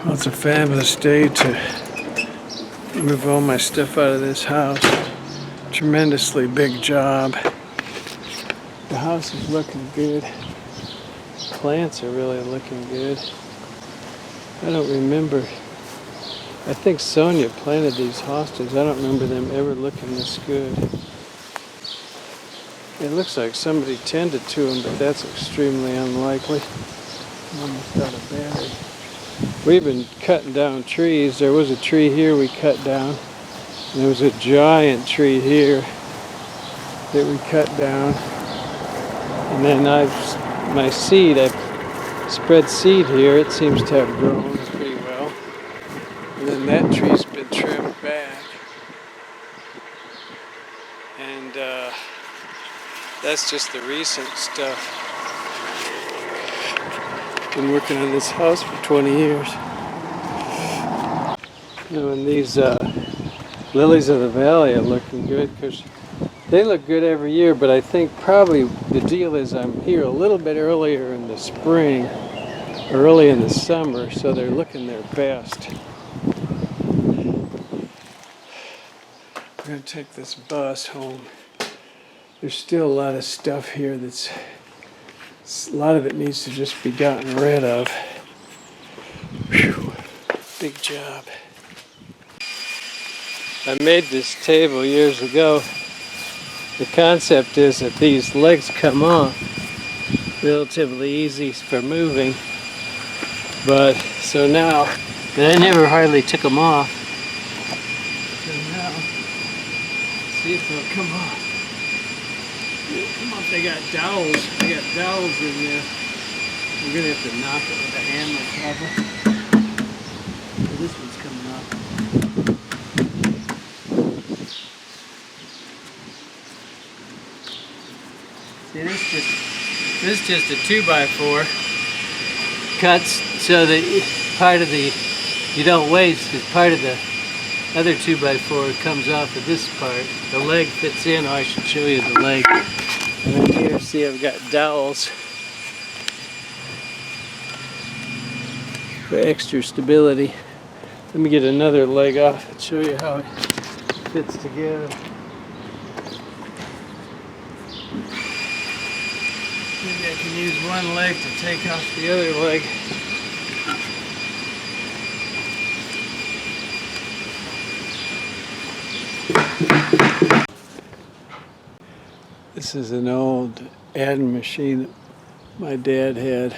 Well, it's a fabulous day to move all my stuff out of this house. Tremendously big job. The house is looking good. Plants are really looking good. I don't remember. I think Sonia planted these hostas. I don't remember them ever looking this good. It looks like somebody tended to them, but that's extremely unlikely. I'm almost out of battery. We've been cutting down trees. There was a tree here we cut down. And there was a giant tree here that we cut down. And then I've spread seed here. It seems to have grown pretty well. And then that tree's been trimmed back. And that's just the recent stuff. Been working on this house for 20 years. And these lilies of the valley are looking good because they look good every year, but I think probably the deal is I'm here a little bit earlier in the spring, early in the summer, so they're looking their best. We're going to take this bus home. There's still a lot of stuff here a lot of it needs to just be gotten rid of. Whew. Big job. I made this table years ago. The concept is that these legs come off relatively easy for moving. But so now, and I never hardly took them off. So now, see if they'll come off. Come on, they got dowels. They got dowels in there. We're gonna have to knock it with a hammer, probably. So this one's coming off. See, this is just a 2x4 cuts so that part of you don't waste, because part of the other 2x4 comes off of this part. The leg fits in. Oh, I should show you the leg. And then here, see, I've got dowels for extra stability. Let me get another leg off and show you how it fits together. Maybe I can use one leg to take off the other leg. This is an old adding machine that my dad had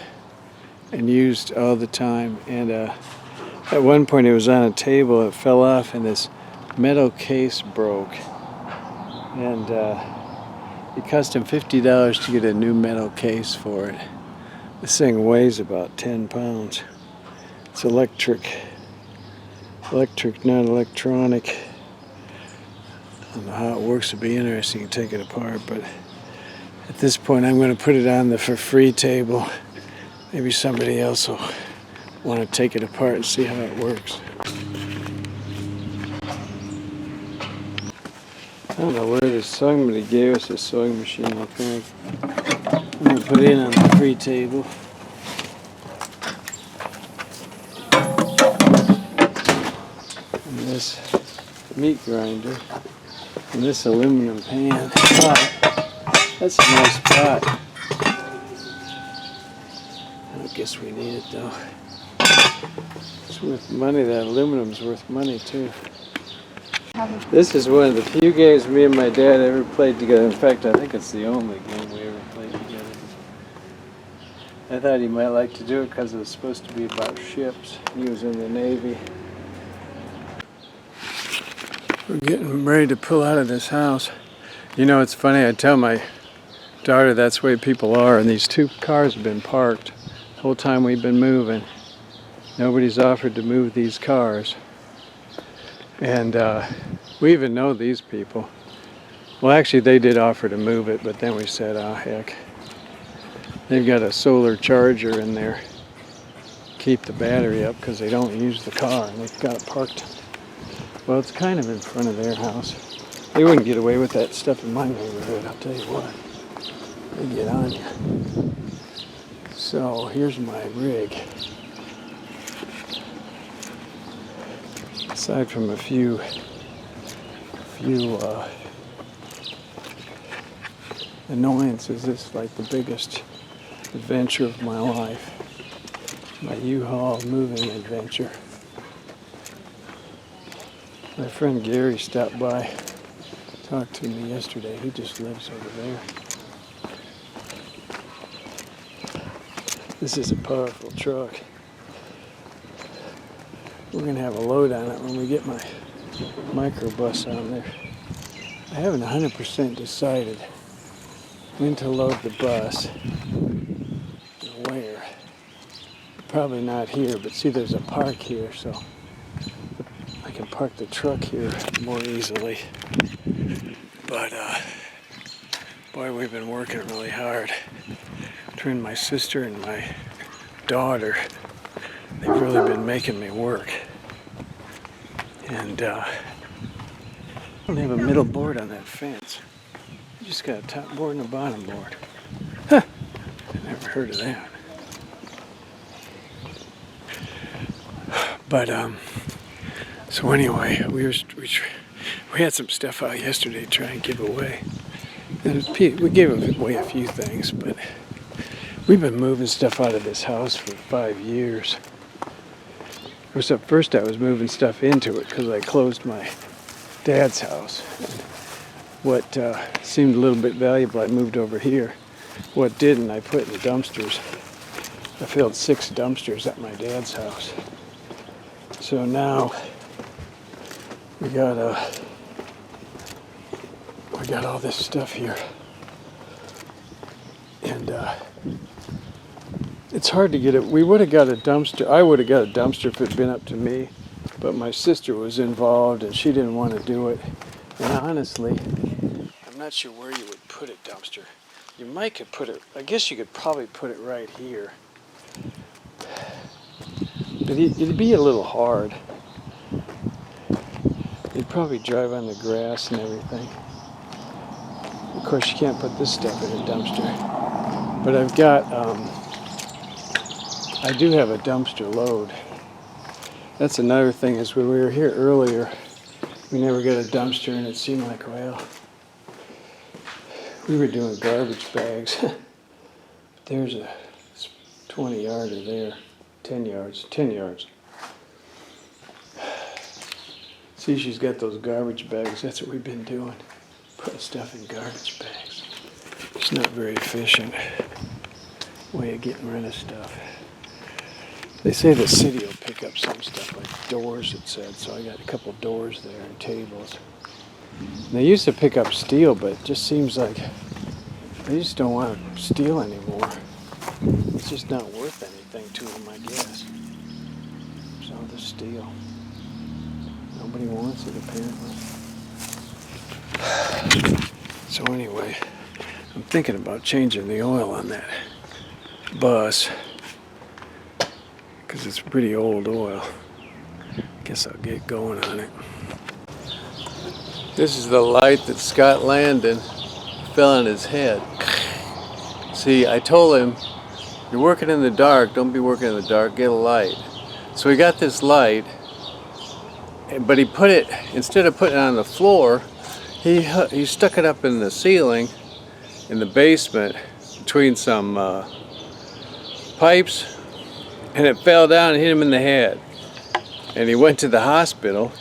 and used all the time. And at one point it was on a table, it fell off and this metal case broke. And it cost him $50 to get a new metal case for it. This thing weighs about 10 pounds. It's electric, not electronic. I don't know how it works. It'd be interesting to take it apart, but at this point I'm going to put it on the for free table. Maybe somebody else will want to take it apart and see how it works. I don't know where this somebody gave us a sewing machine, I think. I'm going to put it on the free table. And this meat grinder. And this aluminum pan. Pot. That's a nice pot. I guess we need it though. It's worth money. That aluminum's worth money too. This is one of the few games me and my dad ever played together. In fact, I think it's the only game we ever played together. I thought he might like to do it because it was supposed to be about ships. He was in the Navy. We're getting ready to pull out of this house. You know, it's funny, I tell my daughter that's the way people are, and these two cars have been parked the whole time we've been moving. Nobody's offered to move these cars. And we even know these people. Well, actually, they did offer to move it, but then we said, oh, heck. They've got a solar charger in there. Keep the battery up because they don't use the car, and they've got it parked. Well, it's kind of in front of their house. They wouldn't get away with that stuff in my neighborhood, I'll tell you what. They get on you. So, here's my rig. Aside from a few annoyances, this is like the biggest adventure of my life. My U-Haul moving adventure. My friend Gary stopped by, talked to me yesterday. He just lives over there. This is a powerful truck. We're going to have a load on it when we get my microbus on there. I haven't 100% decided when to load the bus and where. Probably not here, but see there's a park here, so I can park the truck here more easily. But boy, we've been working really hard. Between my sister and my daughter, they've really been making me work. And I don't have a middle board on that fence. I just got a top board and a bottom board. Huh. I never heard of that. But so anyway, we had some stuff out yesterday to try and give away. And we gave away a few things, but we've been moving stuff out of this house for 5 years. At first I was moving stuff into it because I closed my dad's house. And what seemed a little bit valuable I moved over here. What didn't I put in the dumpsters. I filled 6 dumpsters at my dad's house. So now we got all this stuff here, and it's hard to get it. We would have got a dumpster. I would have got a dumpster if it had been up to me, but my sister was involved and she didn't want to do it. And honestly, I'm not sure where you would put a dumpster. You might could put it. I guess you could probably put it right here. But it'd be a little hard. You'd probably drive on the grass and everything. Of course, you can't put this stuff in a dumpster. But I've got, I do have a dumpster load. That's another thing is when we were here earlier, we never got a dumpster and it seemed like, well, we were doing garbage bags. There's a 20-yarder there. 10 yards. See, she's got those garbage bags. That's what we've been doing. Putting stuff in garbage bags. It's not very efficient way of getting rid of stuff. They say the city will pick up some stuff, like doors, it said. So I got a couple doors there and tables. And they used to pick up steel, but it just seems like they just don't want to steal anymore. It's just not worth anything to them, I guess. So the steel. Nobody wants it, apparently. So anyway, I'm thinking about changing the oil on that bus because it's pretty old oil. Guess I'll get going on it. This is the light that Scott Landon fell on his head. See, I told him, you're working in the dark, don't be working in the dark, get a light. So he got this light, but he put it, instead of putting it on the floor, he stuck it up in the ceiling in the basement between some pipes, and it fell down and hit him in the head. And he went to the hospital,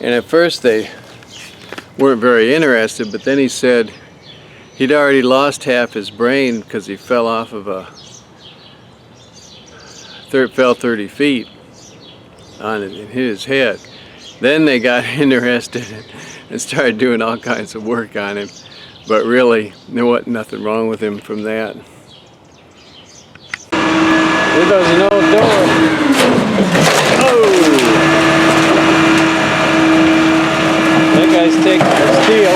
and at first they weren't very interested, but then he said he'd already lost half his brain because he fell off of fell 30 feet on it and hit his head. Then they got interested and started doing all kinds of work on him, but really there wasn't nothing wrong with him from that. There goes an old door. Oh! That guy's taking our steel.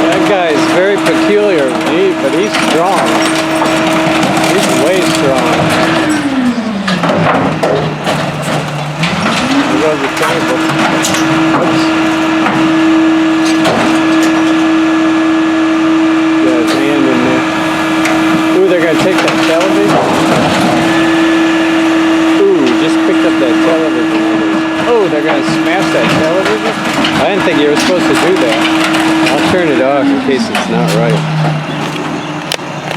That guy is very peculiar, but he's strong. He's way strong. There goes the table. Oops. Got his hand in there. Ooh, they're going to take that television? kind of smashed that television? I didn't think you were supposed to do that. I'll turn it off in case it's not right.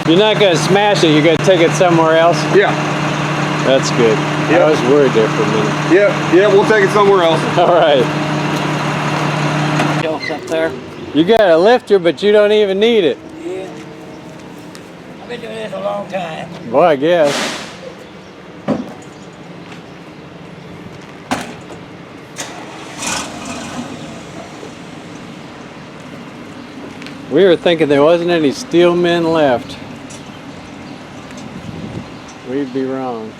You're not going to smash it, you're going to take it somewhere else? Yeah. That's good. Yep. I was worried there for a minute. Yeah, we'll take it somewhere else. All right. Jumps up there. You got a lifter, but you don't even need it. Yeah. I've been doing this a long time. Boy, I guess. We were thinking there wasn't any steel men left. We'd be wrong.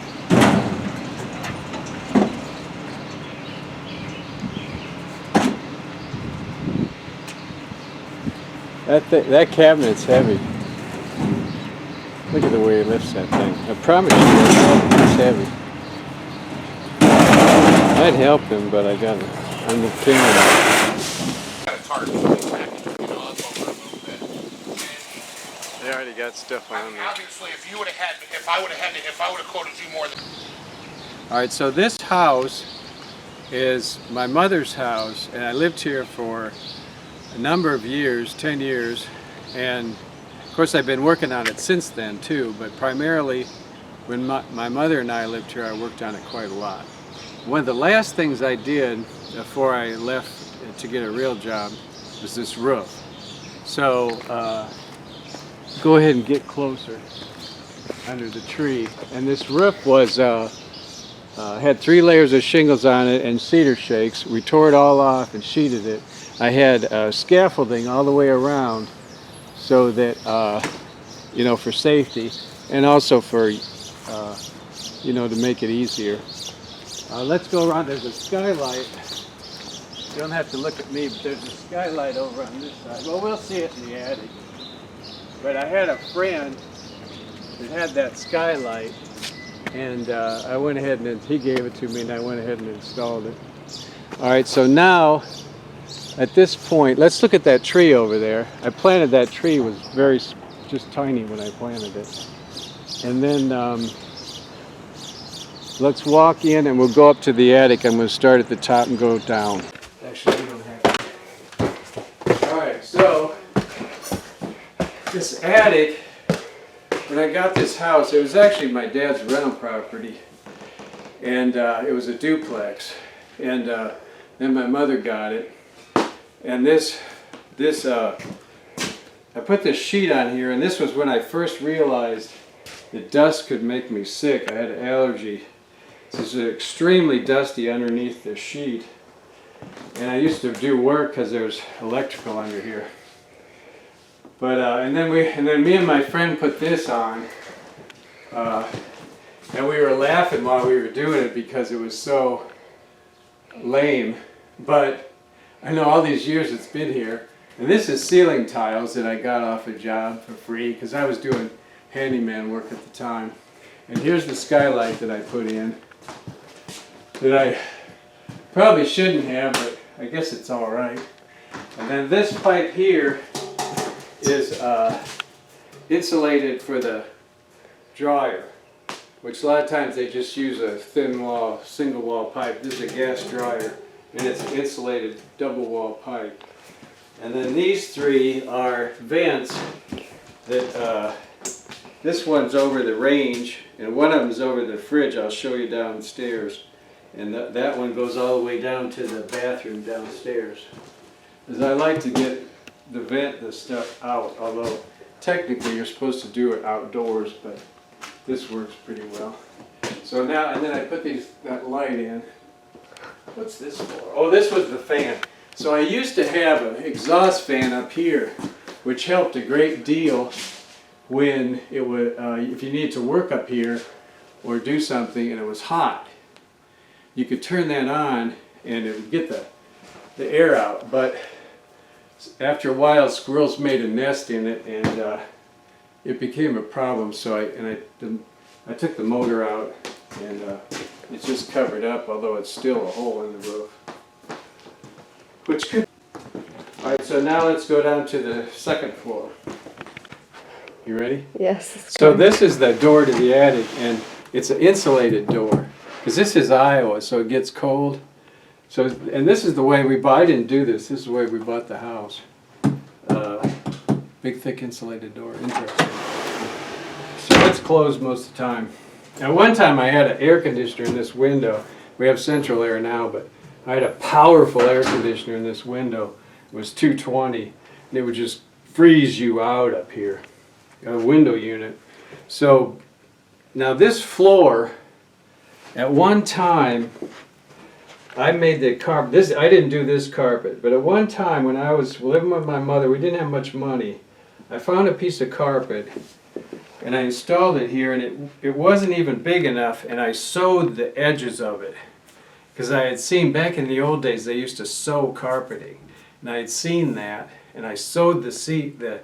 That cabinet's heavy. Look at the way he lifts that thing. I promise you it's heavy. I'd help him, but I got it. I'm the camera. They already got stuff on there. Obviously, if I would have quoted you more than. All right, so this house is my mother's house, and I lived here for a number of years, 10 years, and of course I've been working on it since then too, but primarily when my mother and I lived here, I worked on it quite a lot. One of the last things I did before I left to get a real job was this roof. So go ahead and get closer under the tree. And this roof was had 3 layers of shingles on it and cedar shakes. We tore it all off and sheeted it. I had scaffolding all the way around so that, you know, for safety and also for, you know, to make it easier. Let's go around. There's a skylight. You don't have to look at me, but there's a skylight over on this side. Well, we'll see it in the attic. But I had a friend that had that skylight, and I went ahead and he gave it to me, and I went ahead and installed it. All right, so now at this point, let's look at that tree over there. I planted that tree. It was just tiny when I planted it. And then let's walk in, and we'll go up to the attic. I'm going to start at the top and go down. Actually, we don't have to. All right, so this attic, when I got this house, it was actually my dad's rental property, and it was a duplex, and then my mother got it, and I put this sheet on here, and this was when I first realized that dust could make me sick. I had an allergy. This is extremely dusty underneath the sheet, and I used to do work because there's electrical under here. But and then me and my friend put this on, and we were laughing while we were doing it because it was so lame. But I know all these years it's been here, and this is ceiling tiles that I got off a job for free because I was doing handyman work at the time. And here's the skylight that I put in that I probably shouldn't have, but I guess it's all right. And then this pipe here is insulated for the dryer, which a lot of times they just use a thin wall, single wall pipe. This is a gas dryer, and it's an insulated double wall pipe. And then these 3 are vents that this one's over the range, and one of them's over the fridge. I'll show you downstairs. And that one goes all the way down to the bathroom downstairs. Because I like to get the stuff out, although technically you're supposed to do it outdoors, but this works pretty well. So now, and then I put that light in. What's this for? Oh, this was the fan. So I used to have an exhaust fan up here, which helped a great deal when it would, if you needed to work up here or do something and it was hot. You could turn that on and it would get the air out. But after a while, squirrels made a nest in it, and it became a problem. So I took the motor out, and it's just covered up, although it's still a hole in the roof. Which could. All right, so now let's go down to the second floor. You ready? Yes. So this is the door to the attic, and it's an insulated door because this is Iowa, so it gets cold. So, and this is the way we bought, I didn't do this, this is the way we bought the house. Big thick insulated door, interesting. So it's closed most of the time. At one time I had an air conditioner in this window. We have central air now, but I had a powerful air conditioner in this window. It was 220, and it would just freeze you out up here, a window unit. So now this floor, at one time, I made the carpet, I didn't do this carpet, but at one time when I was living with my mother, we didn't have much money. I found a piece of carpet and I installed it here, and it wasn't even big enough, and I sewed the edges of it. Because I had seen back in the old days they used to sew carpeting. And I had seen that, and I sewed the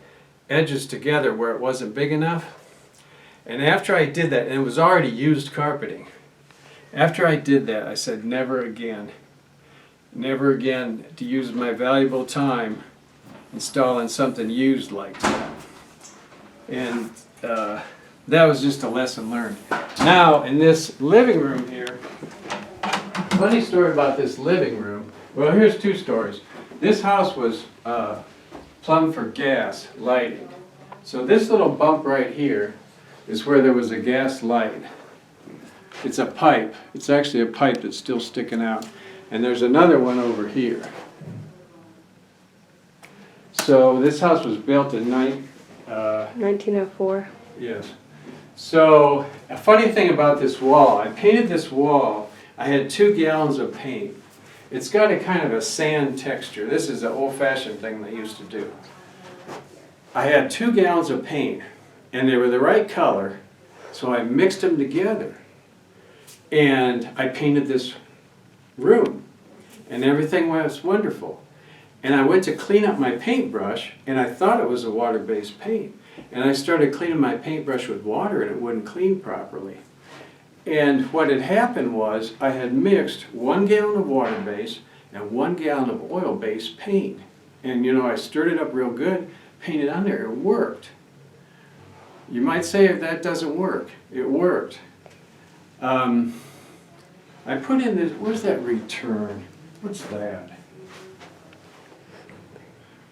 edges together where it wasn't big enough. And after I did that, and it was already used carpeting, after I did that, I said, never again to use my valuable time installing something used like that. And that was just a lesson learned. Now, in this living room here, funny story about this living room. Well, here's two stories. This house was plumbed for gas lighting. So this little bump right here is where there was a gas light. It's a pipe. It's actually a pipe that's still sticking out. And there's another one over here. So this house was built in 1904. Yes. So a funny thing about this wall, I painted this wall. I had 2 gallons of paint. It's got a kind of a sand texture. This is an old-fashioned thing they used to do. I had 2 gallons of paint, and they were the right color, so I mixed them together. And I painted this room, and everything was wonderful. And I went to clean up my paintbrush, and I thought it was a water-based paint. And I started cleaning my paintbrush with water, and it wouldn't clean properly. And what had happened was I had mixed 1 gallon of water-based and 1 gallon of oil-based paint. And you know, I stirred it up real good, painted on there, it worked. You might say if that doesn't work, it worked. I put in this, where's that return? What's that?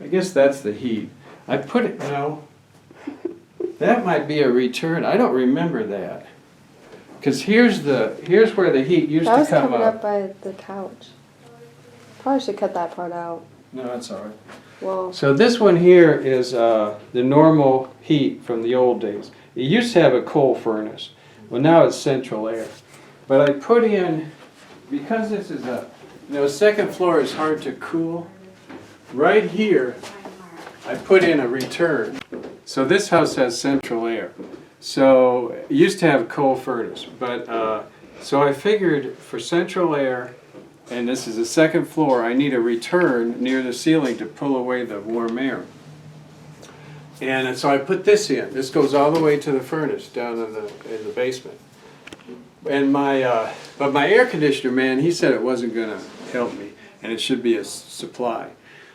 I guess that's the heat. I put it, no, that might be a return. I don't remember that. Because here's where the heat used That to was come covered up. up by the couch. Probably should cut that part out. No, that's all right. Well, So this one here is the normal heat from the old days. It used to have a coal furnace. Well, now it's central air. But I put in, because this is second floor is hard to cool. Right here, I put in a return. So this house has central air. So it used to have a coal furnace, but so I figured for central air, and this is the second floor, I need a return near the ceiling to pull away the warm air. And so I put this in. This goes all the way to the furnace down in the basement. And but my air conditioner man, he said it wasn't going to help me, and it should be a supply.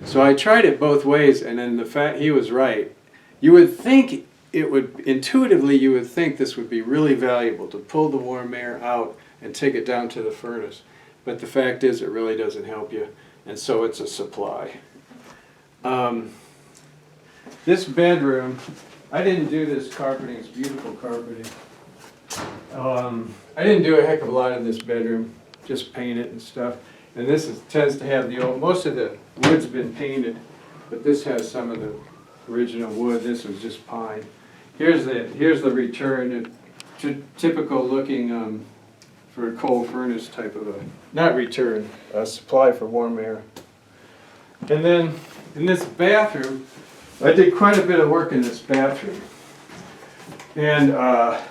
So I tried it both ways, and then he was right. You would think intuitively you would think this would be really valuable to pull the warm air out and take it down to the furnace. But the fact is it really doesn't help you, and so it's a supply. This bedroom, I didn't do this carpeting, it's beautiful carpeting. I didn't do a heck of a lot in this bedroom, just paint it and stuff. And this tends to have most of the wood's been painted, but this has some of the original wood. This was just pine. Here's the return, typical looking for a coal furnace type of a supply for warm air. And then in this bathroom, I did quite a bit of work in this bathroom. And I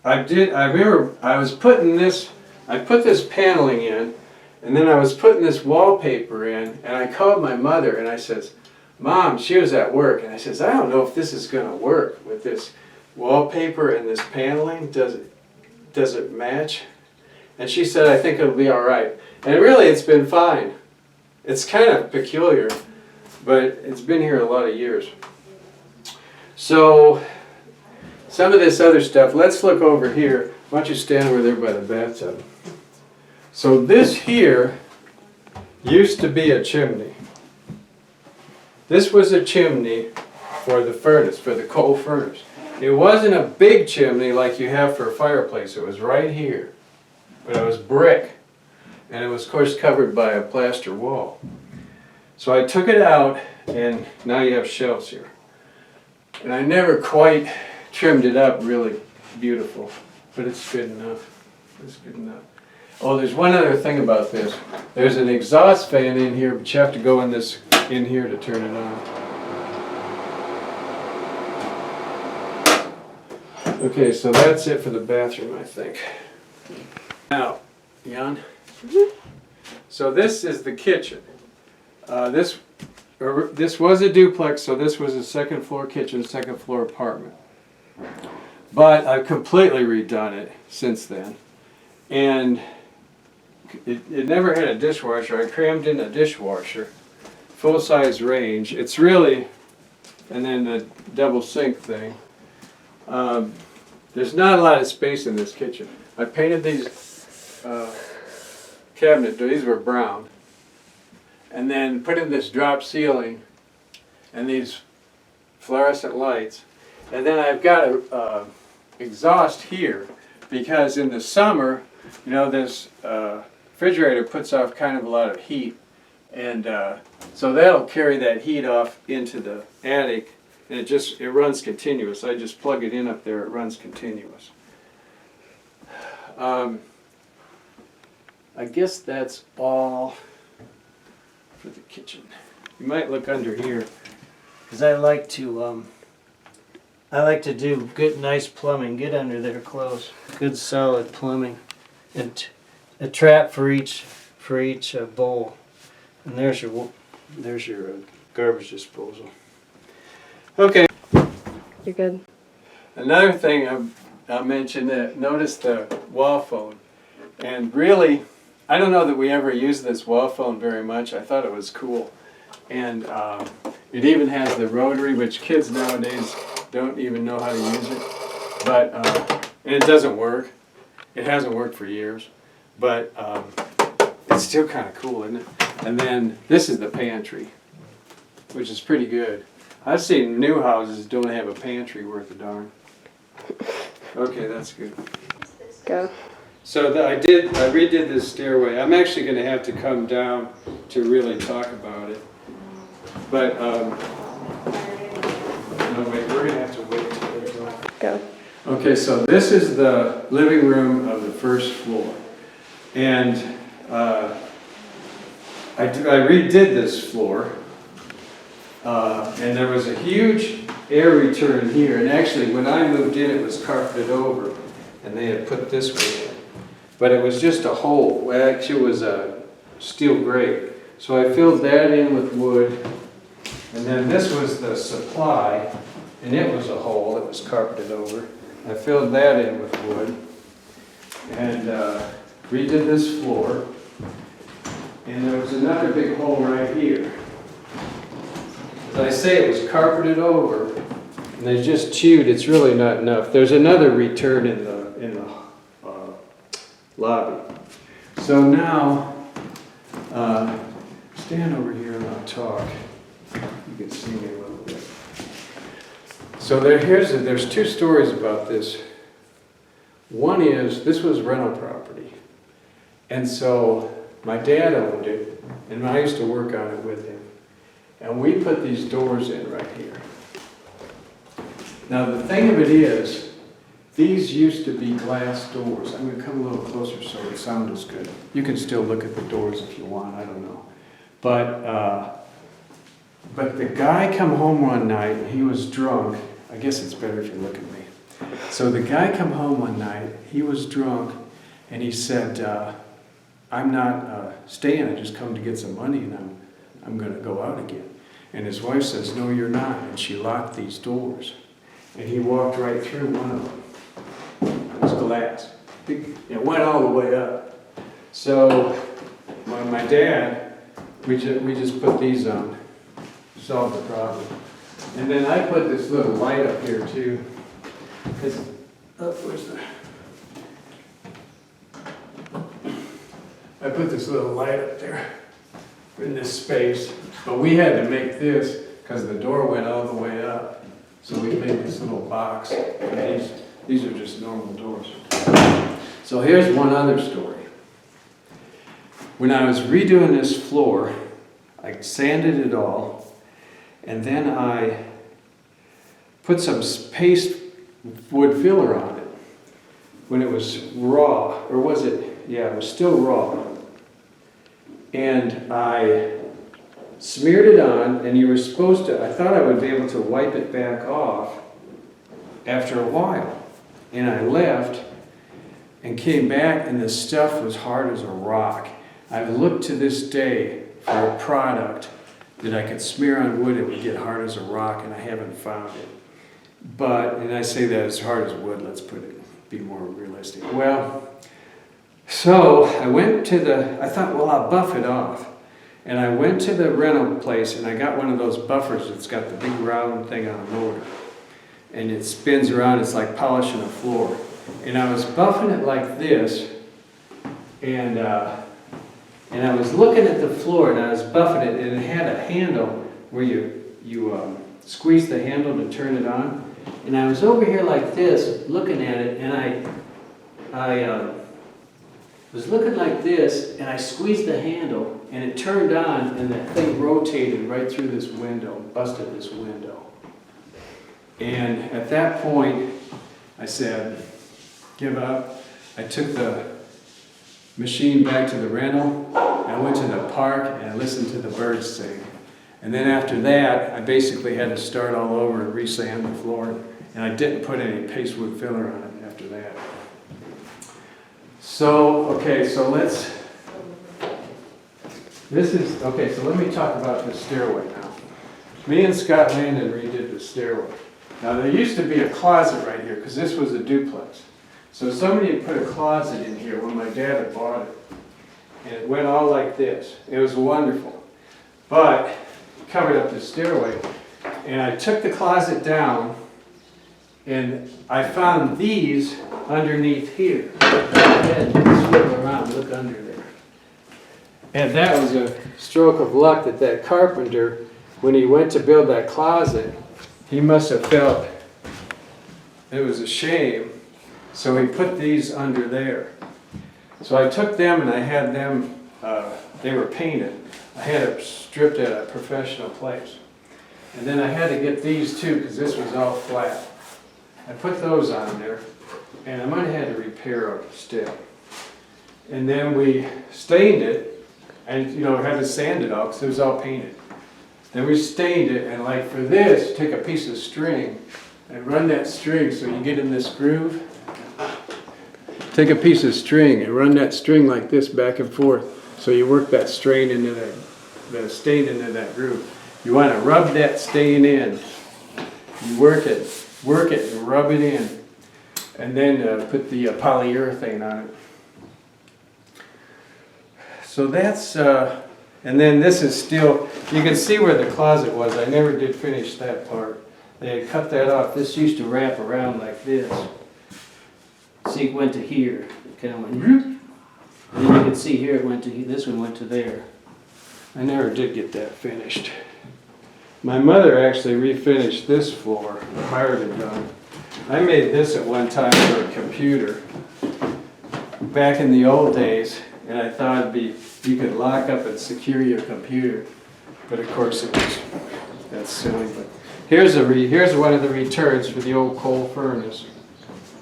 remember I put this paneling in, and then I was putting this wallpaper in, and I called my mother and I says, Mom, she was at work, and I says, I don't know if this is going to work with this wallpaper and this paneling. Does it match? And she said, I think it'll be all right. And really, it's been fine. It's kind of peculiar, but it's been here a lot of years. So some of this other stuff, let's look over here. Why don't you stand over there by the bathtub? So this here used to be a chimney. This was a chimney for the furnace, for the coal furnace. It wasn't a big chimney like you have for a fireplace. It was right here. But it was brick. And it was, of course, covered by a plaster wall. So I took it out, and now you have shelves here. And I never quite trimmed it up really beautiful, but it's good enough. It's good enough. Oh, there's one other thing about this. There's an exhaust fan in here, but you have to go in here to turn it on. Okay, so that's it for the bathroom, I think. Now, Jan. So this is the kitchen. This was a duplex, so this was a second floor kitchen, second floor apartment. But I've completely redone it since then. And it never had a dishwasher. I crammed in a dishwasher, full-size range. It's really, and then the double sink thing. There's not a lot of space in this kitchen. I painted these cabinet doors. These were brown. And then put in this drop ceiling and these fluorescent lights. And then I've got a exhaust here because in the summer, you know, this refrigerator puts off kind of a lot of heat. And so that'll carry that heat off into the attic, and it runs continuous. I just plug it in up there, it runs continuous. I guess that's all for the kitchen. You might look under here, Because I like to do good, nice plumbing. Get under there close. Good, solid plumbing, and a trap for each bowl. And there's your garbage disposal. okay. You're good. Another thing I'll mention that notice the wall phone, and really, I don't know that we ever used this wall phone very much. I thought it was cool, and it even has the rotary, which kids nowadays don't even know how to use it. But and it doesn't work. It hasn't worked for years, but it's still kind of cool, isn't it? And then this is the pantry, which is pretty good. I've seen new houses don't have a pantry worth a darn. Okay, that's good. Go. So I redid this stairway. I'm actually going to have to come down to really talk about it. But no, wait, we're going to have to wait till they're done. Go. Okay, so this is the living room of the first floor, and I redid this floor. And there was a huge air return here, and actually when I moved in it was carpeted over, and they had put this one in. But it was just a hole. Well, actually it was a steel grate. So I filled that in with wood, and then this was the supply, and it was a hole that was carpeted over. I filled that in with wood, and redid this floor, and there was another big hole right here. As I say, it was carpeted over, and they just chewed. It's really not enough. There's another return in the lobby. So now, stand over here and I'll talk. You can see me a little bit. So there's two stories about this. One is this was rental property, and so my dad owned it, and I used to work on it with him. And we put these doors in right here. Now the thing of it is, these used to be glass doors. I'm going to come a little closer so the sound is good. You can still look at the doors if you want, I don't know. But the guy come home one night, and he was drunk. I guess it's better if you look at me. So the guy come home one night, he was drunk, and he said, I'm not staying, I just come to get some money, and I'm going to go out again. And his wife says, no, you're not. And she locked these doors. And he walked right through one of them. It was glass. It went all the way up. So my dad, we just put these on, solved the problem. And then I put this little light up here too. I put this little light up there in this space, but we had to make this because the door went all the way up. So we made this little box. And these are just normal doors. So here's one other story. When I was redoing this floor, I sanded it all, and then I put some paste wood filler on it when it was raw, or was it? Yeah, it was still raw. And I smeared it on, and you were supposed to, I thought I would be able to wipe it back off after a while. And I left and came back, and the stuff was hard as a rock. I've looked to this day for a product that I could smear on wood, it would get hard as a rock, and I haven't found it. But, and I say that as hard as wood, let's put it, be more realistic. Well, so I went to I thought, well, I'll buff it off. And I went to the rental place, and I got one of those buffers that's got the big round thing on a motor. And it spins around, it's like polishing a floor. And I was buffing it like this, and I was looking at the floor, and I was buffing it, and it had a handle where you squeeze the handle to turn it on. And I was over here like this, looking at it, and I was looking like this, and I squeezed the handle, and it turned on, and that thing rotated right through this window, busted this window. And at that point, I said, give up. I took the machine back to the rental, and I went to the park, and I listened to the birds sing. And then after that, I basically had to start all over and re-sand the floor, and I didn't put any paste wood filler on it after that. So, okay, so let me talk about the stairway now. Me and Scott Landon redid the stairway. Now there used to be a closet right here, because this was a duplex. So somebody had put a closet in here when my dad had bought it. And it went all like this. It was wonderful. But it covered up the stairway. And I took the closet down, and I found these underneath here. And swivel around, look under there. And that was a stroke of luck that carpenter, when he went to build that closet, he must have felt it was a shame, so he put these under there. So I took them and I had them, they were painted. I had it stripped at a professional place. And then I had to get these too, because this was all flat. I put those on there, and I might have had to repair a stick. And then we stained it, and had to sand it all because it was all painted. Then we stained it, and like for this, take a piece of string and run that string so you get in this groove. Take a piece of string and run that string like this back and forth so you work that stain into the stain into that groove. You want to rub that stain in. You work it and rub it in. And then put the polyurethane on it. So that's, and then this is still, you can see where the closet was. I never did finish that part. They had cut that off. This used to wrap around like this. See, it went to here. It kind of went, and then you can see here it went to, this one went to there. I never did get that finished. My mother actually refinished this floor prior to done. I made this at one time for a computer back in the old days, and I thought it'd be, you could lock up and secure your computer, but of course that's silly. But here's one of the returns for the old coal furnace.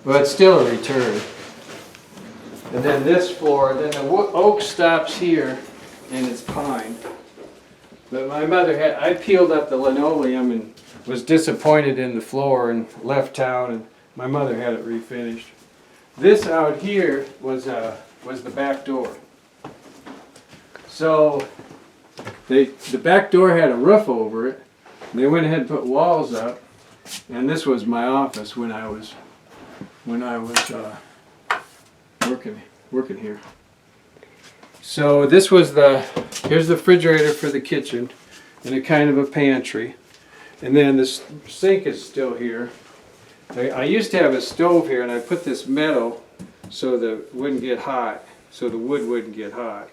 Well, it's still a return. And then this floor, then the oak stops here, and it's pine. But my mother I peeled up the linoleum and was disappointed in the floor and left town, and my mother had it refinished. This out here was the back door. So the back door had a roof over it. And they went ahead and put walls up, and this was my office when I was working here. So this was here's the refrigerator for the kitchen, and a kind of a pantry. And then this sink is still here. I used to have a stove here, and I put this metal so that it wouldn't get hot. so the wood wouldn't get hot.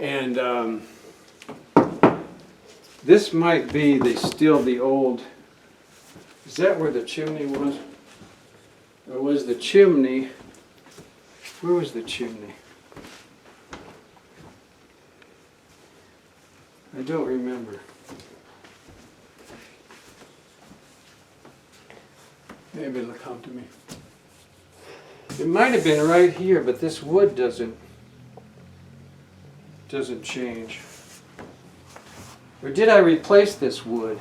And this might be still the old, is that where the chimney was? Or was the chimney, where was the chimney? I don't remember. Maybe it'll come to me. It might have been right here, but this wood doesn't change. Or did I replace this wood?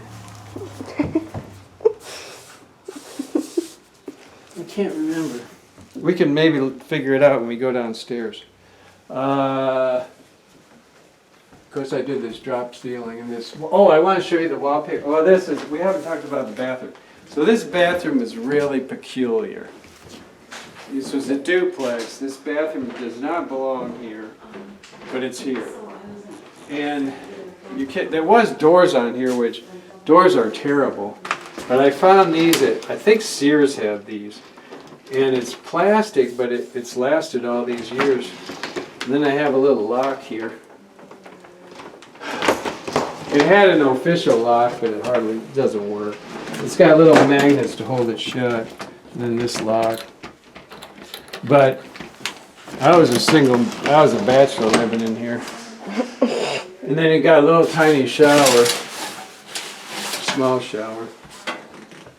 I can't remember. We can maybe figure it out when we go downstairs. Of course, I did this drop ceiling and this. Oh, I want to show you the wallpaper. Oh, we haven't talked about the bathroom. So this bathroom is really peculiar. This was a duplex. This bathroom does not belong here, but it's here. And there was doors on here, which doors are terrible. But I found these I think Sears had these. And it's plastic, but it's lasted all these years. And then I have a little lock here. It had an official lock, but it hardly doesn't work. It's got little magnets to hold it shut, and then this lock. But I was a bachelor living in here. And then it got a little tiny shower, small shower.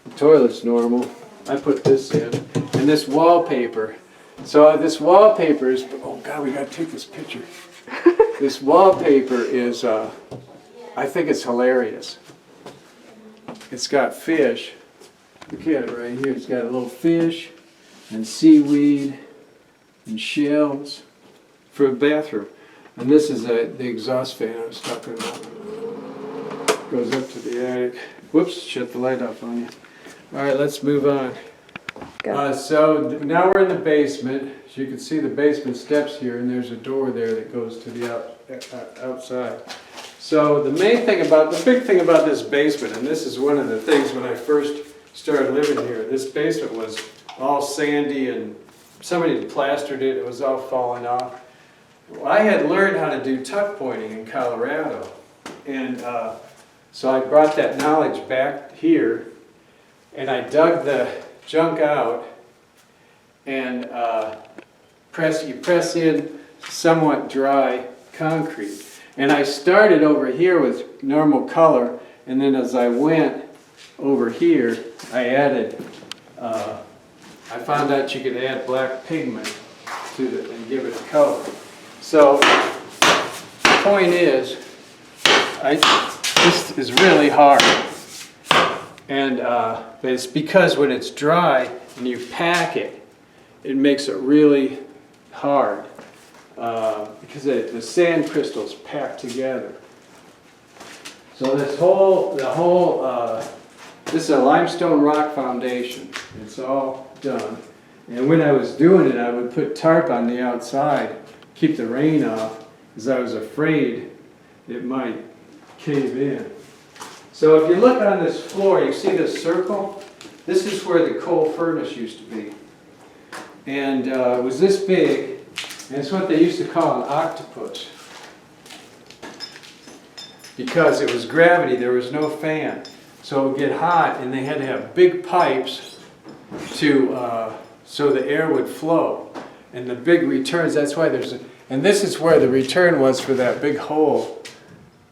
The toilet's normal. I put this in, and this wallpaper. So this wallpaper is, oh God, we gotta take this picture. This wallpaper is, I think it's hilarious. It's got fish. Look at it right here. It's got a little fish and seaweed and shells for a bathroom. And this is the exhaust fan I was talking about. Goes up to the attic. Whoops, shut the light off on you. All right, let's move on. So now we're in the basement. As you can see, the basement steps here, and there's a door there that goes to the outside. So the big thing about this basement, and this is one of the things when I first started living here, this basement was all sandy and somebody had plastered it, it was all falling off. Well, I had learned how to do tuck pointing in Colorado, and so I brought that knowledge back here, and I dug the junk out, and you press in somewhat dry concrete. And I started over here with normal color, and then as I went over here, I added, I found out you could add black pigment to it and give it a color. So, the point is, this is really hard. And but it's because when it's dry and you pack it, it makes it really hard. Because the sand crystals packed together. So this is a limestone rock foundation. It's all done. And when I was doing it, I would put tarp on the outside, keep the rain off, because I was afraid it might cave in. So if you look on this floor, you see this circle? This is where the coal furnace used to be. And it was this big. And it's what they used to call an octopus. Because it was gravity, there was no fan. So it would get hot, and they had to have big pipes so the air would flow. And the big returns, that's why and this is where the return was for that big hole,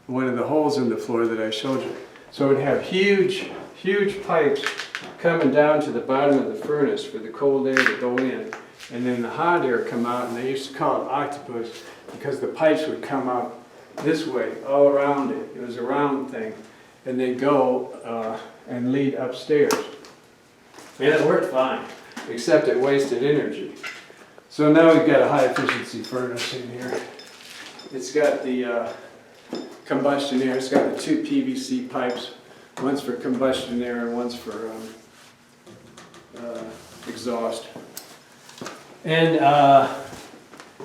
one of the holes in the floor that I showed you. So it would have huge pipes coming down to the bottom of the furnace for the cold air to go in. And then the hot air come out, and they used to call it octopus because the pipes would come out this way, all around it. It was a round thing. And they'd go and lead upstairs. And it worked fine, except it wasted energy. So now we've got a high efficiency furnace in here. It's got the combustion air. It's got the two PVC pipes. One's for combustion air and one's for exhaust. And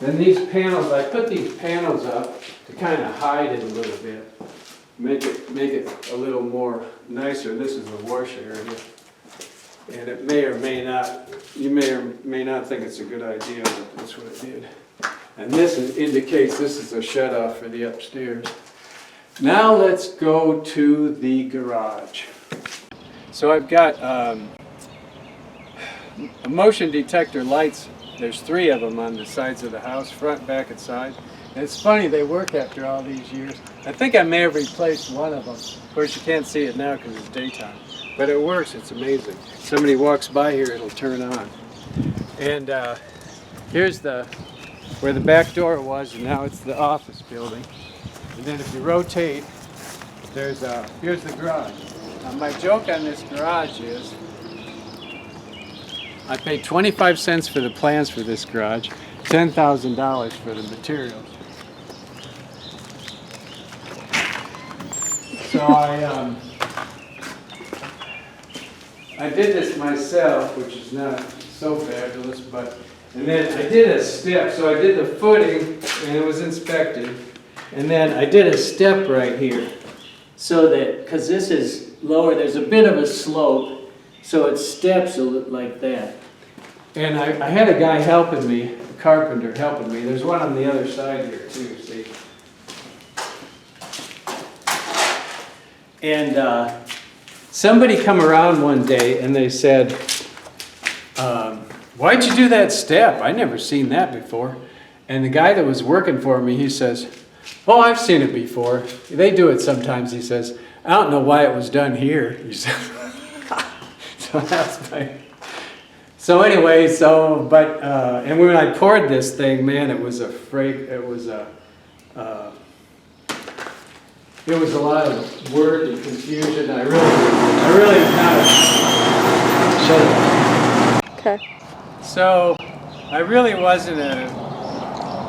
then these panels, I put these panels up to kind of hide it a little bit, make it a little more nicer. This is the wash area, and it may or may not, you may or may not think it's a good idea, but that's what it did. And this indicates this is a shut off for the upstairs. Now let's go to the garage. So I've got motion detector lights. There's 3 of them on the sides of the house, front, back, and side. And it's funny, they work after all these years. I think I may have replaced one of them. Of course, you can't see it now because it's daytime. But it works, it's amazing. Somebody walks by here, it'll turn on. And here's where the back door was, and now it's the office building. And then if you rotate, here's the garage. Now my joke on this garage is, I paid 25 cents for the plans for this garage, $10,000 for the materials. So I did this myself, which is not so fabulous, and then I did a step. So I did the footing, and it was inspected, and then I did a step right here, so that, because this is lower, there's a bit of a slope, so it steps like that. And I had a guy helping me, a carpenter helping me. There's one on the other side here too, see? And somebody come around one day and they said, why'd you do that step? I never seen that before. And the guy that was working for me, he says, oh, I've seen it before. They do it sometimes, he says. I don't know why it was done here, he said. So that's my... So anyway, and when I poured this thing, man, it was a lot of work and confusion. I really kind of shut it. Okay. So I really wasn't a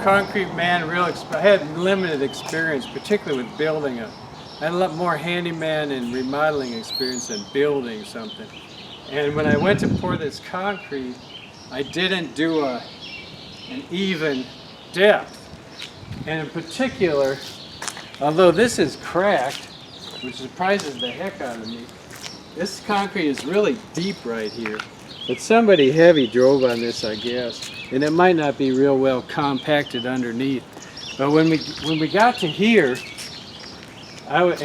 concrete man. I had limited experience, particularly with building I had a lot more handyman and remodeling experience than building something. And when I went to pour this concrete, I didn't do an even depth. And in particular, although this is cracked, which surprises the heck out of me, this concrete is really deep right here. But somebody heavy drove on this, I guess, and it might not be real well compacted underneath. But when we got to here, I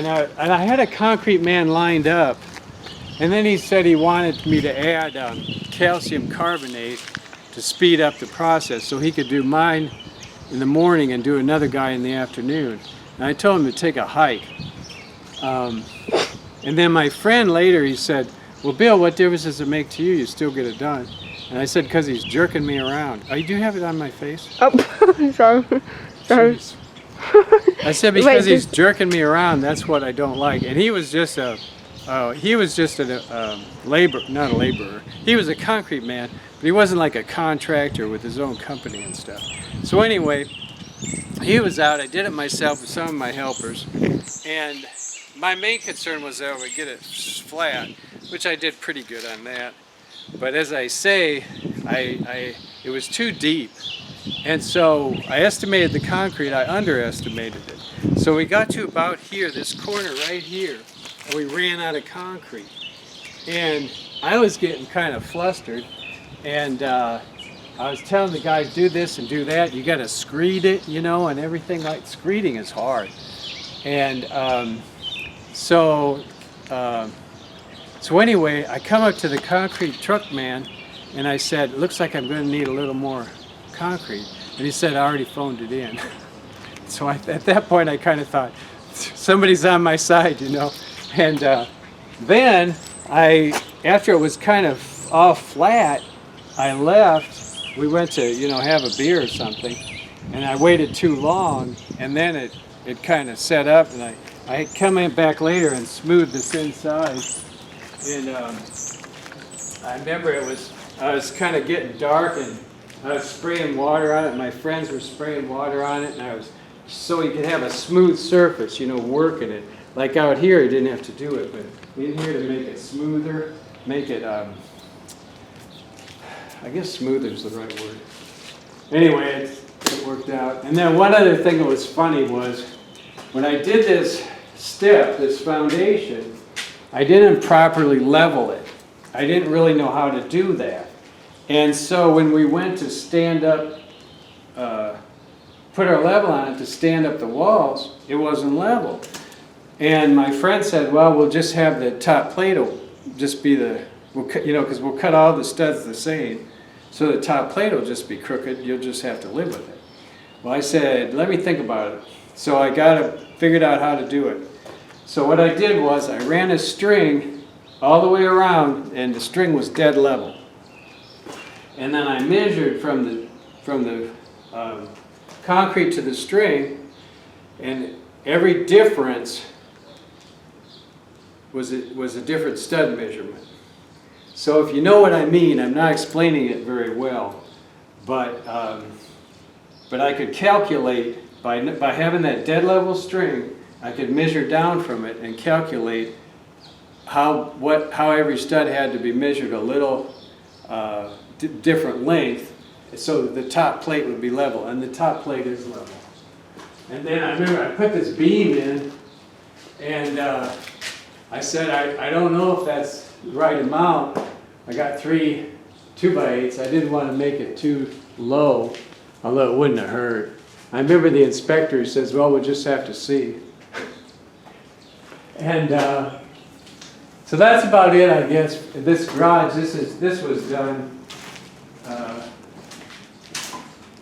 had a concrete man lined up, and then he said he wanted me to add calcium carbonate to speed up the process, so he could do mine in the morning and do another guy in the afternoon. And I told him to take a hike. And then my friend later, he said, well, Bill, what difference does it make to you? You still get it done. And I said, because he's jerking me around. Oh, you do have it on my face? Oh, sorry. Sorry. Jeez. I said, because he's jerking me around, that's what I don't like. And he was just a laborer, not a laborer. He was a concrete man, but he wasn't like a contractor with his own company and stuff. So anyway, he was out. I did it myself with some of my helpers. And my main concern was that I would get it flat, which I did pretty good on that. But as I say, it was too deep. And so I estimated the concrete, I underestimated it. So we got to about here, this corner right here, and we ran out of concrete. And I was getting kind of flustered, and I was telling the guy, do this and do that, you gotta screed it, you know, and everything. Like, screeding is hard. And so anyway, I come up to the concrete truck man, and I said, looks like I'm gonna need a little more concrete. And he said, I already phoned it in. So at that point, I kind of thought, somebody's on my side, you know. And then after it was kind of all flat, I left. We went to, you know, have a beer or something, and I waited too long, and then it kind of set up, and I come in back later and smoothed this inside. And I remember I was kind of getting dark, and I was spraying water on it. My friends were spraying water on it, and so you could have a smooth surface, you know, working it. Like out here, you didn't have to do it, but in here to make it smoother, make it, I guess smoother is the right word. Anyway, it worked out. And then one other thing that was funny was, when I did this step, this foundation, I didn't properly level it. I didn't really know how to do that. And so when we went to stand up put our level on it to stand up the walls, it wasn't level. And my friend said, well, we'll just have the top plate will just be because we'll cut all the studs the same. So the top plate will just be crooked. You'll just have to live with it. Well, I said, let me think about it. So I figured out how to do it. So what I did was I ran a string all the way around, and the string was dead level. And then I measured from the concrete to the string, and every difference was a different stud measurement. So if you know what I mean, I'm not explaining it very well, but I could calculate by having that dead level string. I could measure down from it and calculate how every stud had to be measured a little different length, so that the top plate would be level, and the top plate is level. And then I remember I put this beam in, and I said I don't know if that's the right amount. I got 3 2x8s. I didn't want to make it too low, although it wouldn't have hurt. I remember the inspector says, well, we'll just have to see. And so that's about it, I guess. This garage, this was done.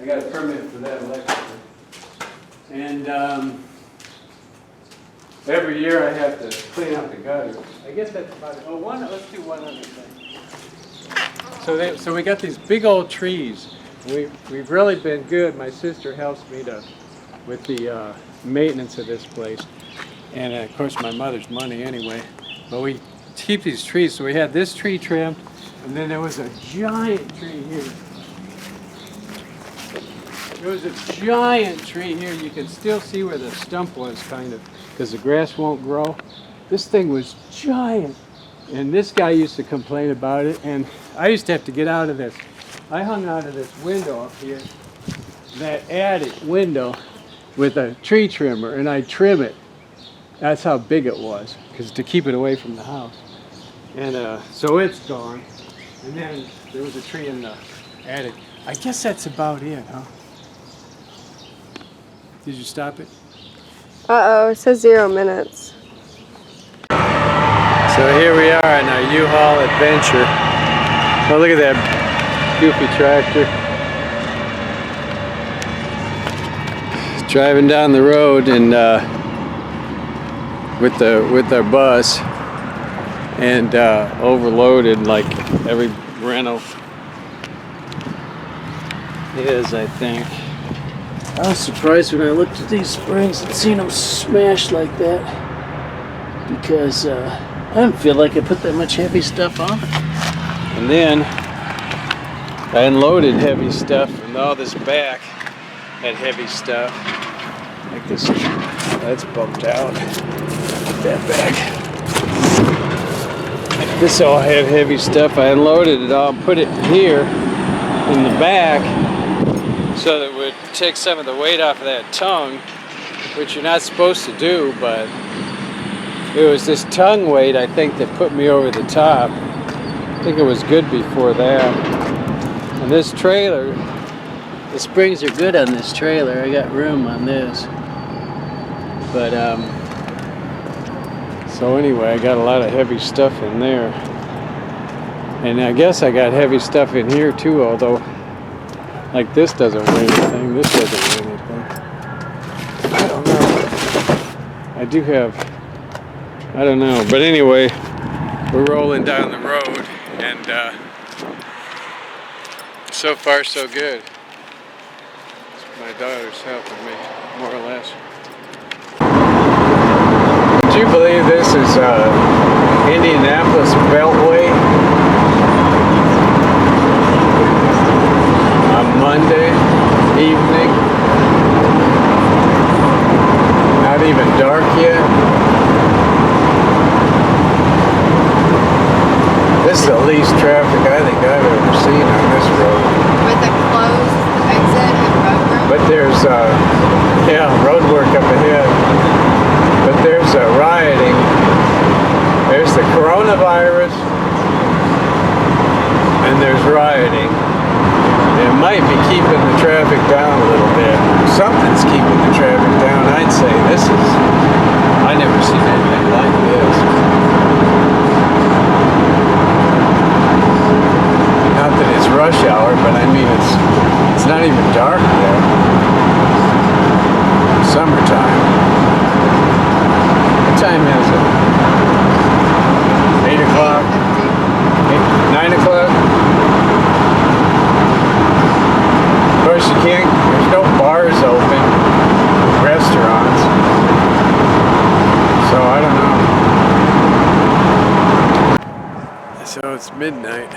I got a permit for that electrical. And every year I have to clean out the gutters. I guess that's about it. Oh, let's do one other thing. So we got these big old trees. We've really been good. My sister helps me with the maintenance of this place. And of course my mother's money anyway. But we keep these trees. So we had this tree trimmed, and then there was a giant tree here. There was a giant tree here. You can still see where the stump was, kind of, because the grass won't grow. This thing was giant. And this guy used to complain about it, and I used to have to get out of this. I hung out of this window up here, that attic window, with a tree trimmer, and I'd trim it. That's how big it was, because to keep it away from the house. And so it's gone. And then there was a tree in the attic. I guess that's about it, huh? Did you stop it? Uh-oh, it says 0 minutes. So here we are on our U-Haul adventure. Oh, look at that goofy tractor. Driving down the road and with our bus, and overloaded like every rental is, I think. I was surprised when I looked at these springs and seen them smashed like that, because I didn't feel like I put that much heavy stuff on. And then I unloaded heavy stuff, and all this back had heavy stuff. Like this, that's bumped out. Put that back. This all had heavy stuff. I unloaded it all, put it here in the back, so that it would take some of the weight off of that tongue, which you're not supposed to do, but it was this tongue weight, I think, that put me over the top. I think it was good before that. And this trailer, the springs are good on this trailer. I got room on this. But, so anyway, I got a lot of heavy stuff in there. And I guess I got heavy stuff in here too, although, like, this doesn't weigh anything, this doesn't weigh anything. I don't know. I do have, I don't know. But anyway, we're rolling down the road, and so far so good. My daughter's helping me, more or less. Would you believe this is Indianapolis Beltway? On Monday evening. Not even dark yet. This is the least traffic I think I've ever seen on this road. With the closed exit and road work? But there's, road work up ahead. But there's rioting. There's the coronavirus, and there's rioting. And might be keeping the traffic down a little bit. Something's keeping the traffic down. I'd say this is, I never seen anything like this. Not that it's rush hour, but I mean it's not even dark yet. Summertime. What time is it? 8 o'clock? 9 o'clock? Of course you can't, there's no bars open, restaurants. So I don't know. So it's midnight.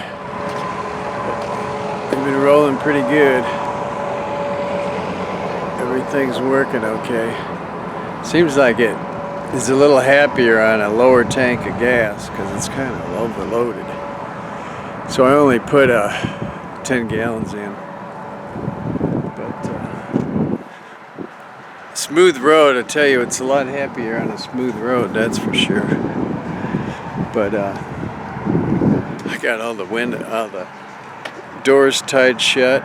We've been rolling pretty good. Everything's working okay. Seems like it is a little happier on a lower tank of gas because it's kind of overloaded. So I only put 10 gallons in. But smooth road, I tell you, it's a lot happier on a smooth road, that's for sure. But I got all the doors tied shut.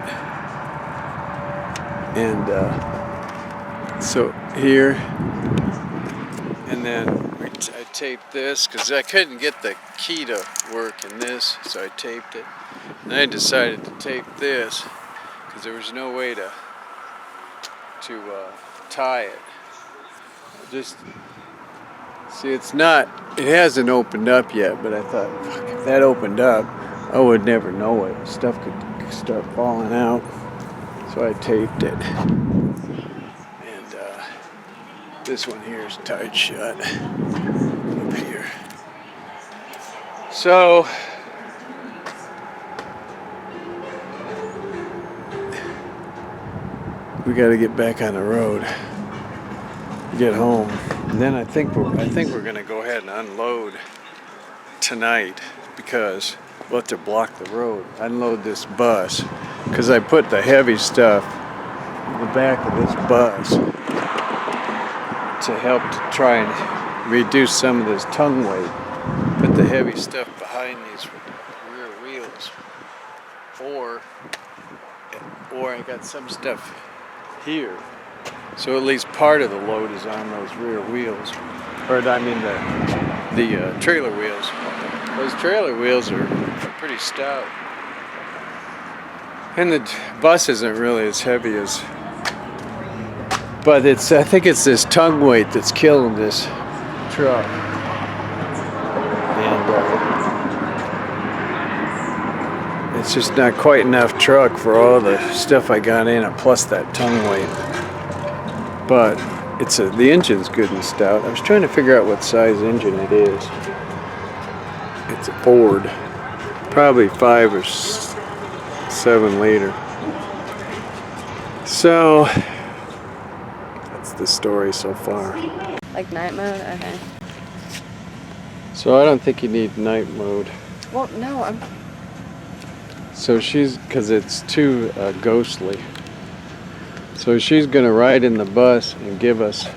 And so here, and then I taped this because I couldn't get the key to work in this, so I taped it. And I decided to tape this because there was no way to tie it. Just see, it hasn't opened up yet, but I thought, fuck, if that opened up, I would never know it. Stuff could start falling out. So I taped it. And this one here is tied shut up here. So we got to get back on the road, get home, and then I think we're gonna go ahead and unload tonight because we'll have to block the road. Unload this bus because I put the heavy stuff in the back of this bus to help to try and reduce some of this tongue weight. Put the heavy stuff behind these rear wheels, or I got some stuff here, so at least part of the load is on those rear wheels, or I mean the trailer wheels. Those trailer wheels are pretty stout, and the bus isn't really as heavy as, but I think it's this tongue weight that's killing this truck. And it's just not quite enough truck for all the stuff I got in it, plus that tongue weight. But the engine's good and stout. I was trying to figure out what size engine it is. It's a Ford, probably 5 or 7 liter. So that's the story so far. Like night mode? Okay. So I don't think you need night mode. Well, no, So because it's too ghostly. So she's gonna ride in the bus and give us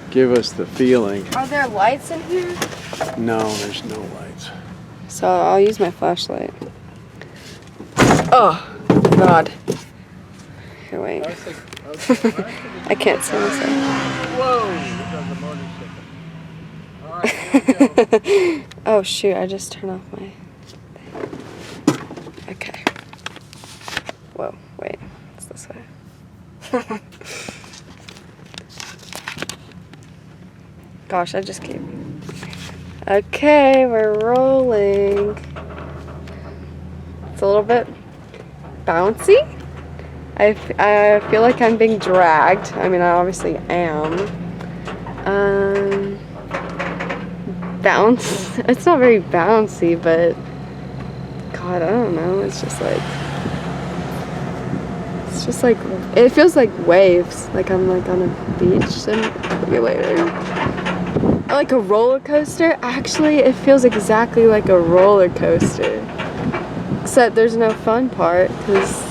the feeling. Are there lights in here? No, there's no lights. So I'll use my flashlight. Oh, God. Here, wait. I can't see myself. Whoa! There's a motorcycle. Oh, shoot, I just turned off my thing. Okay. Whoa, wait. It's this way. Gosh, I just keep... Okay, we're rolling. It's a little bit bouncy. I feel like I'm being dragged. I mean, I obviously am. Bounce. It's not very bouncy, but God, I don't know. It's just like it feels like waves. Like I'm like on a beach. And wait. Like a roller coaster. Actually, it feels exactly like a roller coaster. Except there's no fun part because.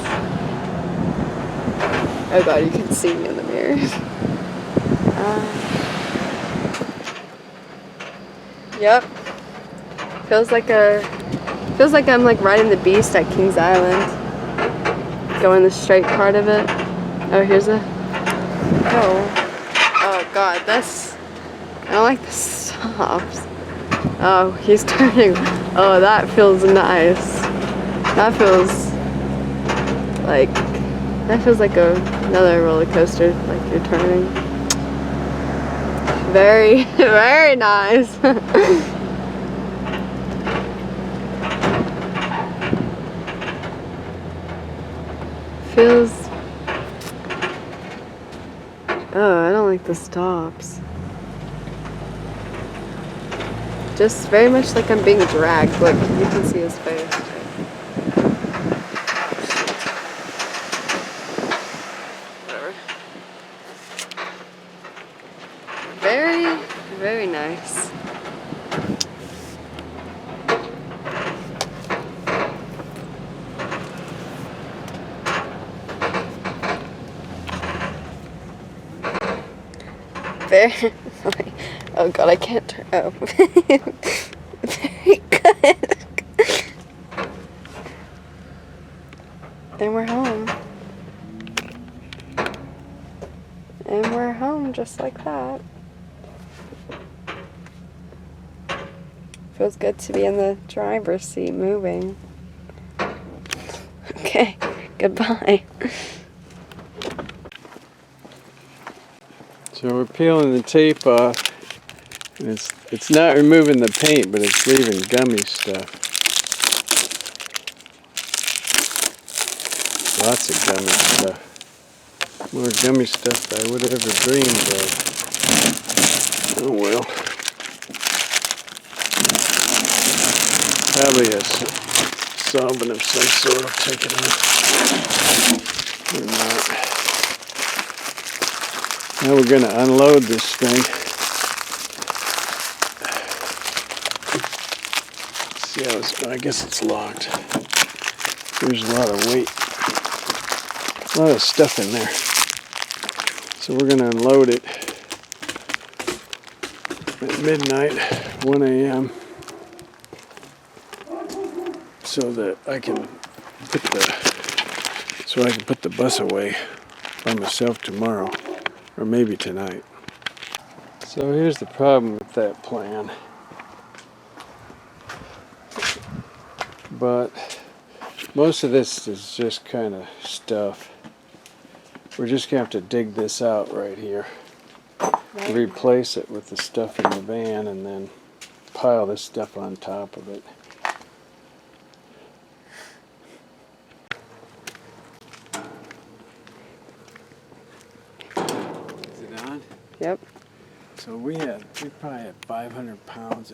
Oh God, you can see me in the mirror. Yep. Feels like I'm like riding the Beast at Kings Island. go in the straight part of it. Oh, here's a. Oh God, that's. I don't like the stops. Oh, he's turning. Oh, that feels nice. That feels like another roller coaster. Like you're turning. Very, very nice. Feels. Oh, I don't like the stops. Just very much like I'm being dragged. Look, you can see his face. Whatever. Very, very nice. Very. Oh God, I can't turn. Oh. Very good. And we're home. And we're home just like that. Feels good to be in the driver's seat moving. Okay, goodbye. So we're peeling the tape off. And it's not removing the paint, but it's leaving gummy stuff. Lots of gummy stuff. More gummy stuff than I would have ever dreamed of. Oh well. Probably a solvent of some sort will take it off. Or not. Now we're going to unload this thing. See how it's, I guess it's locked. There's a lot of weight. A lot of stuff in there. So we're going to unload it at midnight, 1 a.m. so that I can put the bus away by myself tomorrow. Or maybe tonight. So here's the problem with that plan. But most of this is just kind of stuff. We're just going to have to dig this out right here. Replace it with the stuff in the van and then pile this stuff on top of it. Yep. So we probably had 500 pounds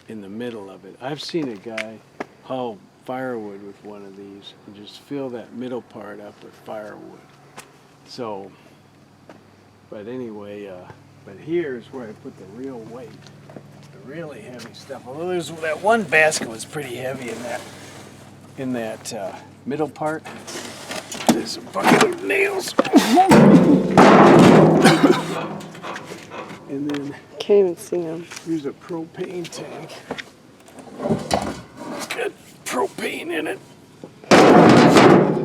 in the middle of it. I've seen a guy haul firewood with one of these and just fill that middle part up with firewood. So, but anyway, but here's where I put the real weight, the really heavy stuff. Although there's that one basket was pretty heavy in that middle part. There's a bucket of nails. And then Can't even see him. here's a propane tank. Got propane in it.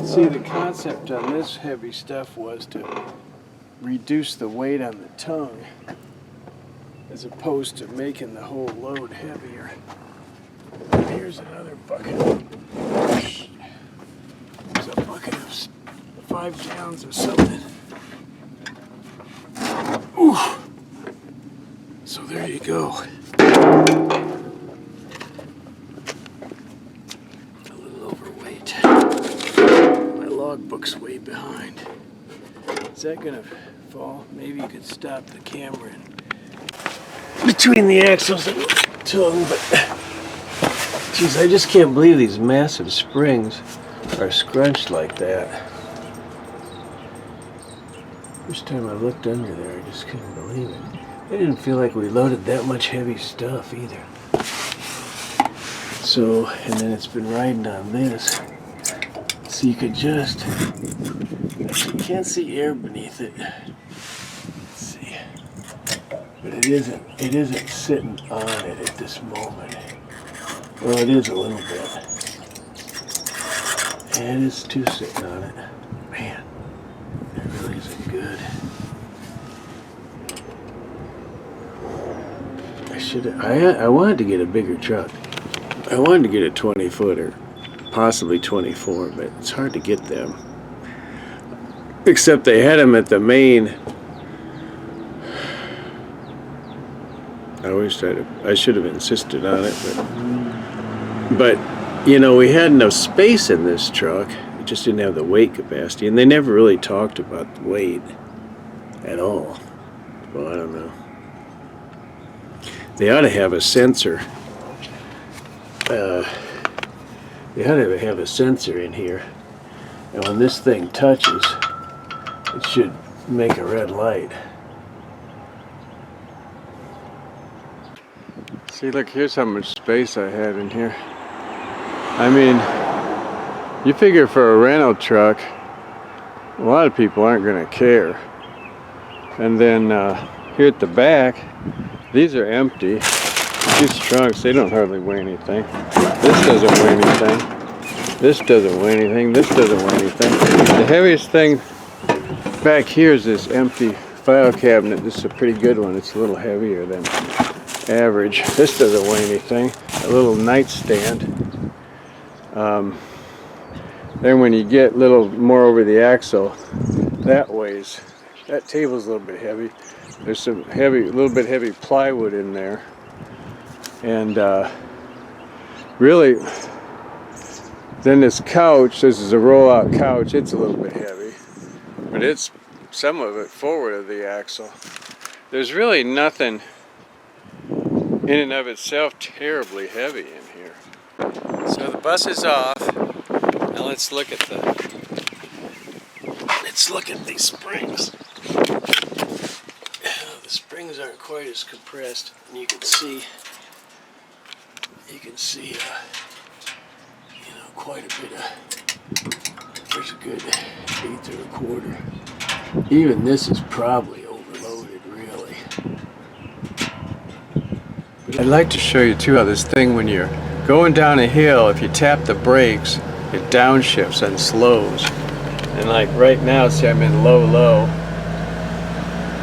See, the concept on this heavy stuff was to reduce the weight on the tongue as opposed to making the whole load heavier. And here's another bucket. There's a bucket of 5 gallons or something. Ooh. So there you go. A little overweight. My logbook's way behind. Is that gonna fall? Maybe you could stop the camera between the axles and the tongue, but geez, I just can't believe these massive springs are scrunched like that. First time I looked under there, I just couldn't believe it. I didn't feel like we loaded that much heavy stuff either. So, and then it's been riding on this. So you could just, you can't see air beneath it. Let's see. But it isn't sitting on it at this moment. Well, it is a little bit. And it's two sitting on it. Man, that really isn't good. I wanted to get a bigger truck. I wanted to get a 20-footer, possibly 24, but it's hard to get them. Except they had them at the main. I should have insisted on it, but you know, we had no space in this truck. We just didn't have the weight capacity, and they never really talked about the weight at all. Well, I don't know. They ought to have a sensor. They ought to have a sensor in here, and when this thing touches, it should make a red light. See, look, here's how much space I had in here. I mean, you figure for a rental truck, a lot of people aren't going to care. And then here at the back, these are empty. These trunks, they don't hardly weigh anything. This doesn't weigh anything. This doesn't weigh anything. This doesn't weigh anything. The heaviest thing back here is this empty file cabinet. This is a pretty good one. It's a little heavier than average. This doesn't weigh anything. A little nightstand. Then when you get a little more over the axle, that weighs. That table's a little bit heavy. There's some heavy, a little bit heavy plywood in there. And really, then this couch, this is a roll-out couch, it's a little bit heavy. But it's some of it forward of the axle. There's really nothing in and of itself terribly heavy in here. So the bus is off. Now let's look at these springs. The springs aren't quite as compressed, and you can see quite a bit of, there's a good 1/8 or 1/4. Even this is probably overloaded, really. But I'd like to show you too how this thing, when you're going down a hill, if you tap the brakes, it downshifts and slows. And like right now, see, I'm in low,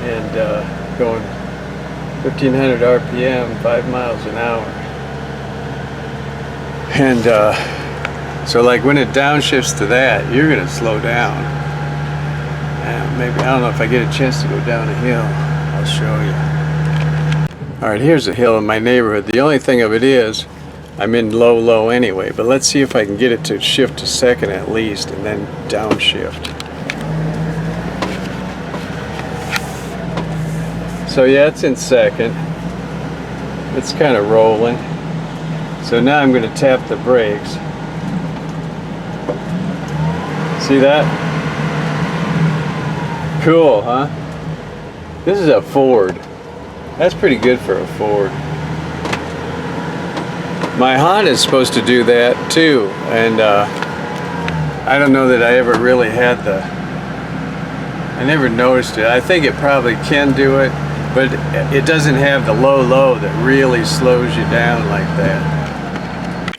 and going 1500 RPM, 5 miles an hour. And so like when it downshifts to that, you're gonna slow down. And maybe, I don't know if I get a chance to go down a hill, I'll show you. All right, here's a hill in my neighborhood. The only thing of it is, I'm in low anyway, but let's see if I can get it to shift to second at least, and then downshift. So yeah, it's in second. It's kind of rolling. So now I'm going to tap the brakes. See that? Cool, huh? This is a Ford. That's pretty good for a Ford. My Honda is supposed to do that too, and I don't know that I ever really had I never noticed it. I think it probably can do it, but it doesn't have the low that really slows you down like that.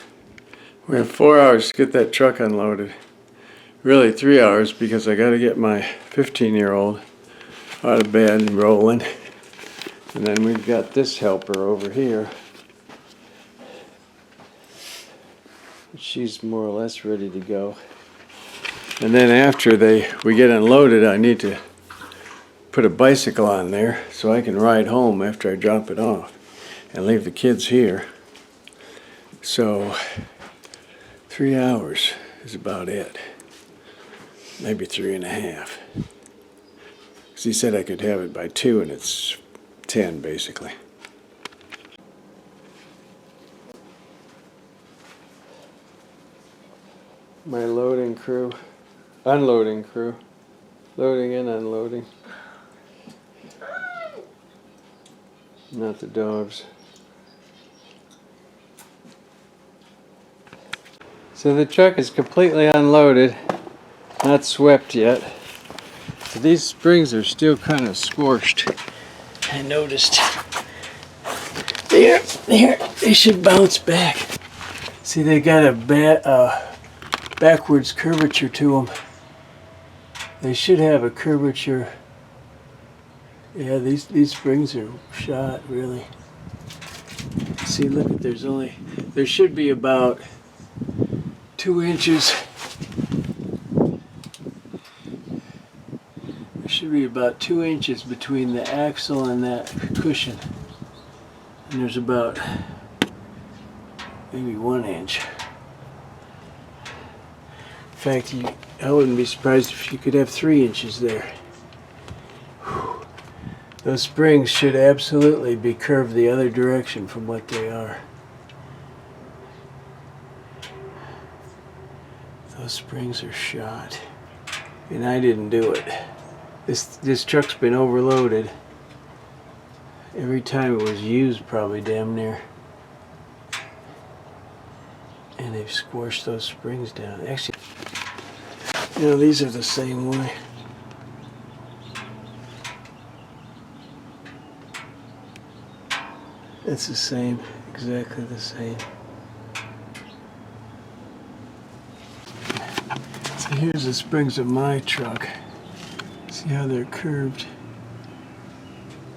We have 4 hours to get that truck unloaded. Really 3 hours, because I got to get my 15-year-old out of bed and rolling. And then we've got this helper over here. She's more or less ready to go. And then after we get unloaded, I need to put a bicycle on there so I can ride home after I drop it off and leave the kids here. So 3 hours is about it. Maybe 3.5. Because he said I could have it by 2, and it's 10 basically. My unloading crew, loading and unloading. Not the dogs. So the truck is completely unloaded, not swept yet. So these springs are still kind of scorched. I noticed. There, they should bounce back. See, they got a backwards curvature to them. They should have a curvature. Yeah, these springs are shot, really. See, look at, there should be about 2 inches. There should be about 2 inches between the axle and that cushion. And there's about maybe 1 inch. In fact, I wouldn't be surprised if you could have 3 inches there. Whew. Those springs should absolutely be curved the other direction from what they are. Those springs are shot. And I didn't do it. This truck's been overloaded. Every time it was used, probably damn near. And they've squashed those springs down. Actually, you know, these are the same way. It's the same, exactly the same. So here's the springs of my truck. See how they're curved?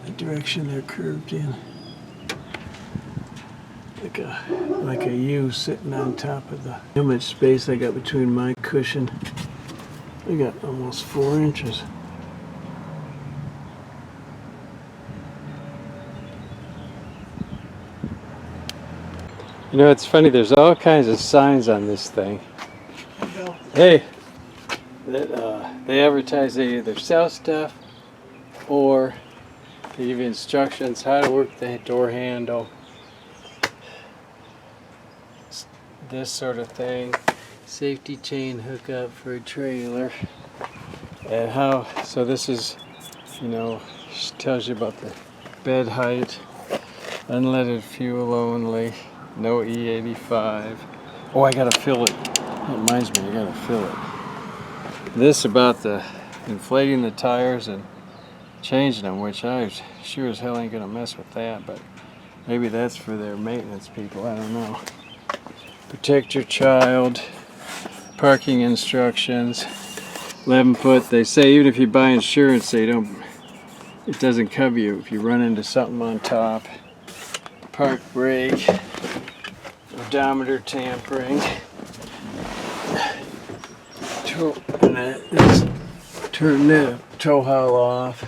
The direction they're curved in. Like a U sitting on top of the how much space I got between my cushion. I got almost 4 inches. You know, it's funny, there's all kinds of signs on this thing. Hey! That they advertise they either sell stuff or they give you instructions how to work the door handle. This sort of thing. Safety chain hookup for a trailer. And how, so this is, you know, tells you about the bed height, unleaded fuel only, no E85. Oh, I gotta fill it. That reminds me, I gotta fill it. This about the inflating the tires and changing them, which I sure as hell ain't gonna mess with that, but maybe that's for their maintenance people, I don't know. Protect your child, parking instructions, 11 foot. They say even if you buy insurance, it doesn't cover you if you run into something on top. Park brake, odometer tampering. Turn that tow haul off.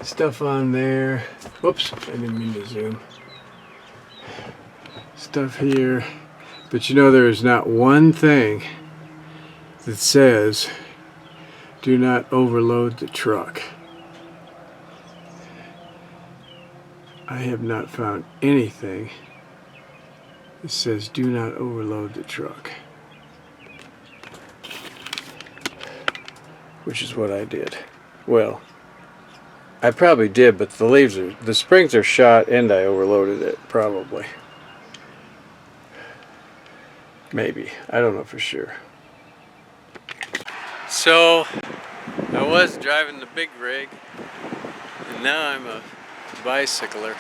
Stuff on there. Whoops, I didn't mean to zoom. Stuff here. But you know, there is not one thing that says do not overload the truck. I have not found anything that says do not overload the truck. Which is what I did. Well, I probably did, but the springs are shot and I overloaded it, probably. Maybe. I don't know for sure. So, I was driving the big rig, and now I'm a bicycler.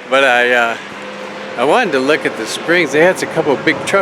But I wanted to look at the springs. They had a couple of big trucks